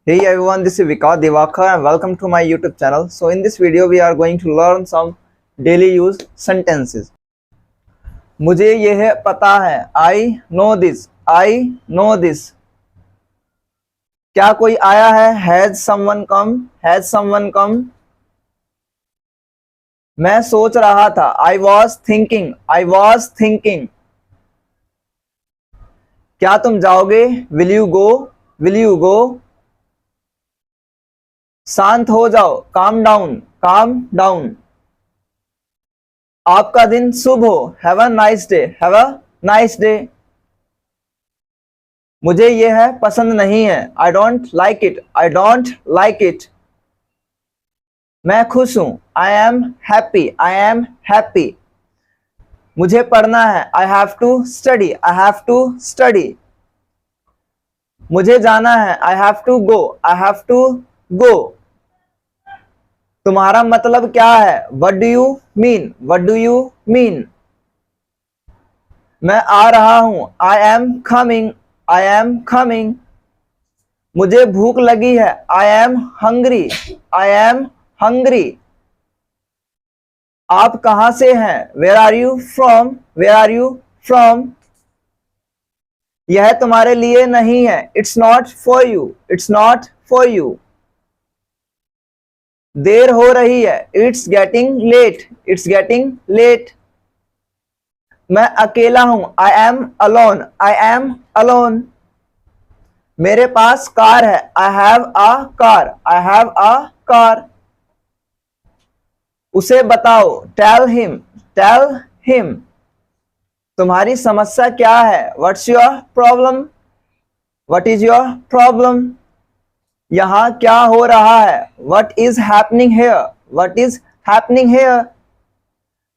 Hey everyone, this is Vikas Divakar and welcome to my YouTube channel. So in this video we are going to learn some daily use sentences. मुझे यह पता है, I know this, I know this. क्या कोई आया है, has someone come, has someone come. मैं सोच रहा था, I was thinking, I was thinking. क्या तुम जाओगे, will you go, will you go. शांत हो जाओ, calm down, calm down. आपका दिन शुभ हो, have a nice day, have a nice day. मुझे यह पसंद नहीं है, I don't like it, I don't like it. मैं खुश हूं, I am happy, I am happy. मुझे पढ़ना है, I have to study, I have to study. मुझे जाना है, I have to go, I have to go. तुम्हारा मतलब क्या है, what do you mean, what do you mean. मैं आ रहा हूं, I am coming, I am coming. मुझे भूख लगी है, I am hungry, I am hungry. आप कहां से हैं, where are you from, where are you from. यह तुम्हारे लिए नहीं है, it's not for you, it's not for you. देर हो रही है, it's getting late, it's getting late. मैं अकेला हूं, I am alone, I am alone. मेरे पास कार है, I have a car, I have a car. उसे बताओ, tell him, tell him. तुम्हारी समस्या क्या है, what's your problem, what is your problem. यहां क्या हो रहा है, what is happening here, what is happening here.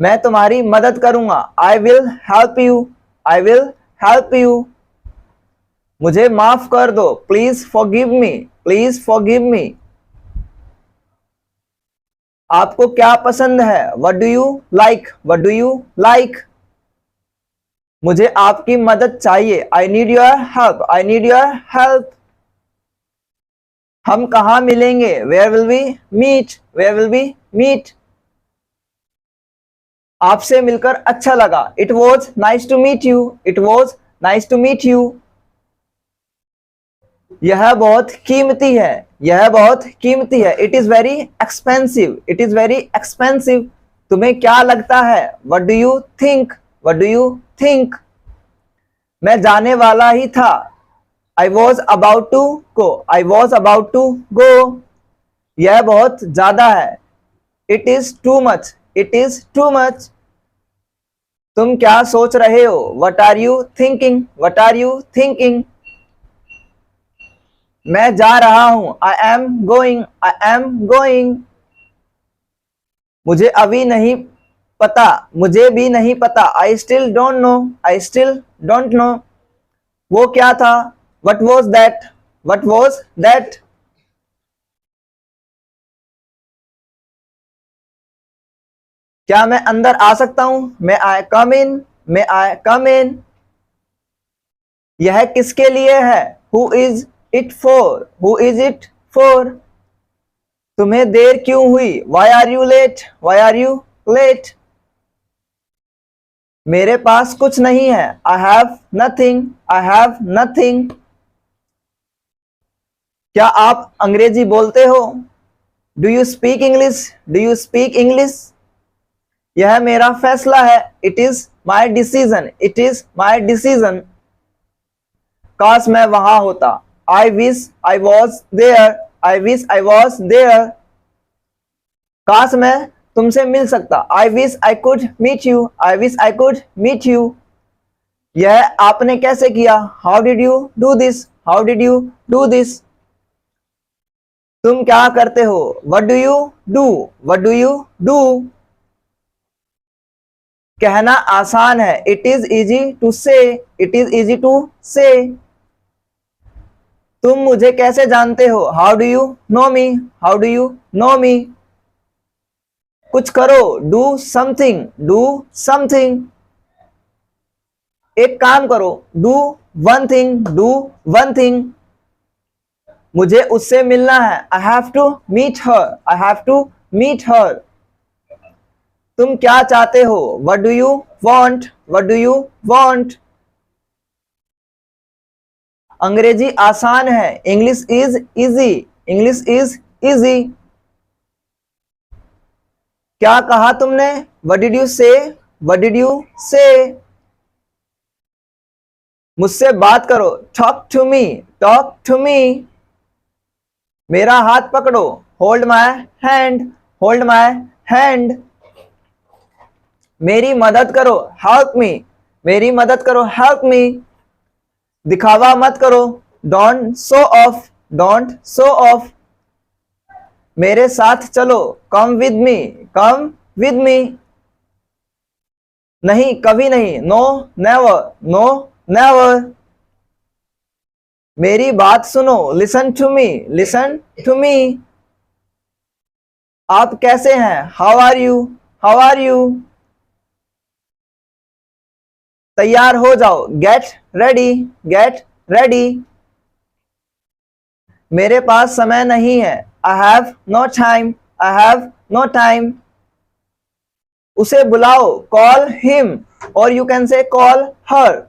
मैं तुम्हारी मदद करूंगा, I will help you, I will help you. मुझे माफ कर दो, please forgive me, please forgive me. आपको क्या पसंद है, what do you like, what do you like. मुझे आपकी मदद चाहिए, I need your help, I need your help. हम कहाँ मिलेंगे, where will we meet, where will we meet. आपसे मिलकर अच्छा लगा, it was nice to meet you, it was nice to meet you. यह बहुत कीमती है, यह बहुत कीमती है, it is very expensive, it is very expensive. तुम्हें क्या लगता है, what do you think, what do you think. मैं जाने वाला ही था, I was about to go, I was about to go. यह बहुत ज्यादा है, it is too much, it is too much. तुम क्या सोच रहे हो, what are you thinking, what are you thinking. मैं जा रहा हूं, I am going, I am going. मुझे अभी नहीं पता, मुझे भी नहीं पता, I still don't know, I still don't know. वो क्या था, what was that, what was that. क्या मैं अंदर आ सकता हूं, may I come in, may I come in. यह किसके लिए है, who is it for, who is it for. तुम्हें देर क्यों हुई, why are you late, why are you late. मेरे पास कुछ नहीं है, I have nothing, I have nothing. क्या आप अंग्रेजी बोलते हो, do you speak English, do you speak English. यह मेरा फैसला है, it is my decision, it is my decision. काश मैं वहां होता, I wish I was there, I wish I was there. काश मैं तुमसे मिल सकता, I wish I could meet you, I wish I could meet you. यह आपने कैसे किया, how did you do this, how did you do this. तुम क्या करते हो, what do you do, what do you do. कहना आसान है, it is easy to say, it is easy to say. तुम मुझे कैसे जानते हो, how do you know me, how do you know me. कुछ करो, do something, do something. एक काम करो, do one thing, do one thing. मुझे उससे मिलना है, I have to meet her, I have to meet her. तुम क्या चाहते हो, what do you want, what do you want. अंग्रेजी आसान है, English is easy, English is easy. क्या कहा तुमने, what did you say, what did you say. मुझसे बात करो, talk to me, talk to me. मेरा हाथ पकड़ो, hold my hand, hold my hand. मेरी मदद करो, हेल्प मी, मेरी मदद करो, हेल्प मी। दिखावा मत करो, don't show off, don't show off. मेरे साथ चलो, come with me, come with me. नहीं, कभी नहीं, नो नेवर, नो नेवर। मेरी बात सुनो, listen to me, listen to me. आप कैसे हैं, how are you, how are you. तैयार हो जाओ, गेट रेडी, गेट रेडी। मेरे पास समय नहीं है, I have no time, I have no time. उसे बुलाओ, call him, or you can say call her.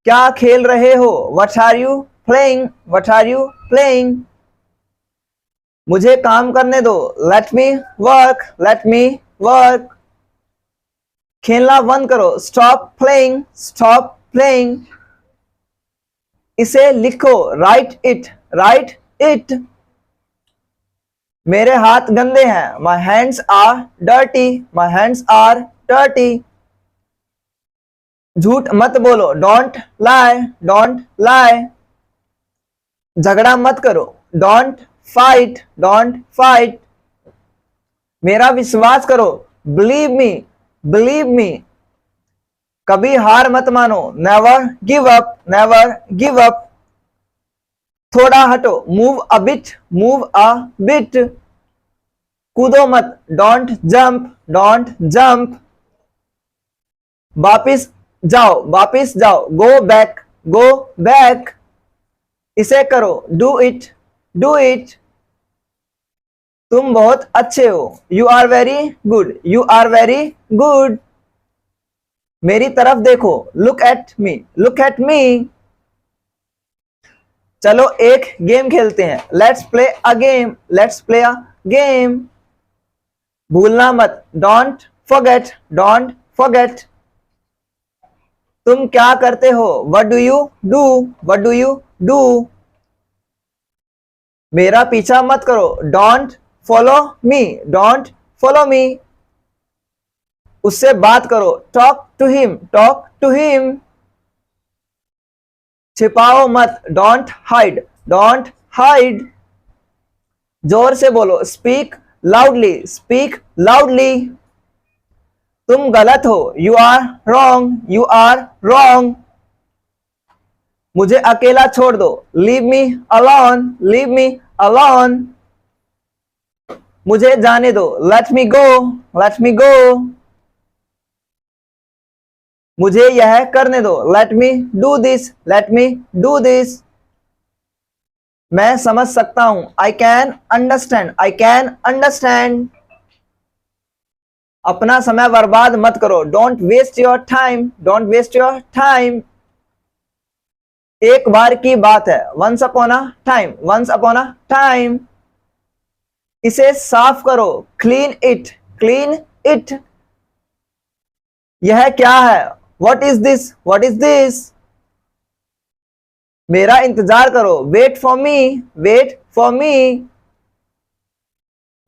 क्या खेल रहे हो, what are you playing, what are you playing. मुझे काम करने दो, let me work, let me work. खेलना बंद करो, स्टॉप प्लेइंग, स्टॉप प्लेइंग। इसे लिखो, राइट इट, राइट इट। मेरे हाथ गंदे हैं, my hands are dirty, my hands are dirty. झूठ मत बोलो, डोंट लाई, डोंट लाई। झगड़ा मत करो, डोंट फाइट, डोंट फाइट। मेरा विश्वास करो, बिलीव मी, बिलीव मी। कभी हार मत मानो, never give up, never give up. थोड़ा हटो, move a bit, move a bit. कूदो मत, डोंट जंप, डोंट जंप। वापिस जाओ, वापिस जाओ, गो बैक, गो बैक। इसे करो, डू इट, डू इट। तुम बहुत अच्छे हो, you are very good, you are very good. मेरी तरफ देखो, look at me, look at me. चलो एक गेम खेलते हैं, let's play a game, let's play a game. भूलना मत, डोंट फॉरगेट, डोंट फॉरगेट। तुम क्या करते हो, what do you do, what do you do. मेरा पीछा मत करो, don't follow me, don't follow me. उससे बात करो, talk to him, talk to him. छिपाओ मत, डोंट हाइड, डोंट हाइड। जोर से बोलो, स्पीक लाउडली, स्पीक लाउडली। तुम गलत हो, you are wrong, you are wrong. मुझे अकेला छोड़ दो, leave me alone, leave me alone. मुझे जाने दो, लेट मी गो, लेट मी गो। मुझे यह करने दो, let me do this, let me do this. मैं समझ सकता हूं, I can understand, I can understand. अपना समय बर्बाद मत करो, don't waste your time, don't waste your time. एक बार की बात है, once upon a time, once upon a time. इसे साफ करो, क्लीन इट, क्लीन इट। यह क्या है, what is this, what is this. मेरा इंतजार करो, wait for me, wait for me.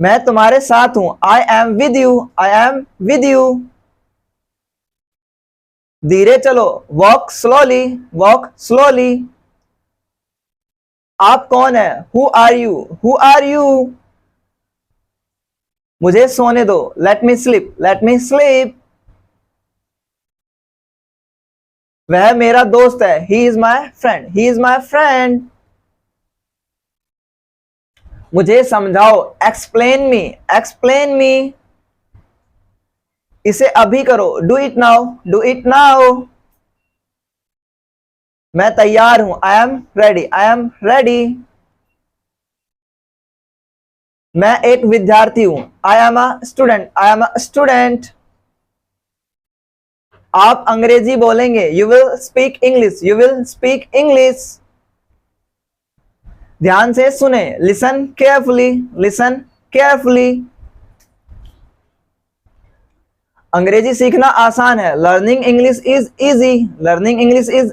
मैं तुम्हारे साथ हूं, I am with you, I am with you. धीरे चलो, वॉक स्लोली, वॉक स्लोली। आप कौन है, who are you, who are you. मुझे सोने दो, let me sleep, let me sleep. वह मेरा दोस्त है, he is my friend, he is my friend. मुझे समझाओ, एक्सप्लेन मी, एक्सप्लेन मी। इसे अभी करो, do it now, do it now. मैं तैयार हूं, I am ready, I am ready. मैं एक विद्यार्थी हूं। I am a student, I am a student. आप अंग्रेजी बोलेंगे, you will speak English, you will speak English. ध्यान से सुने, लिसन केयरफुली, लिसन केयरफुली। अंग्रेजी सीखना आसान है, learning English is easy, learning English is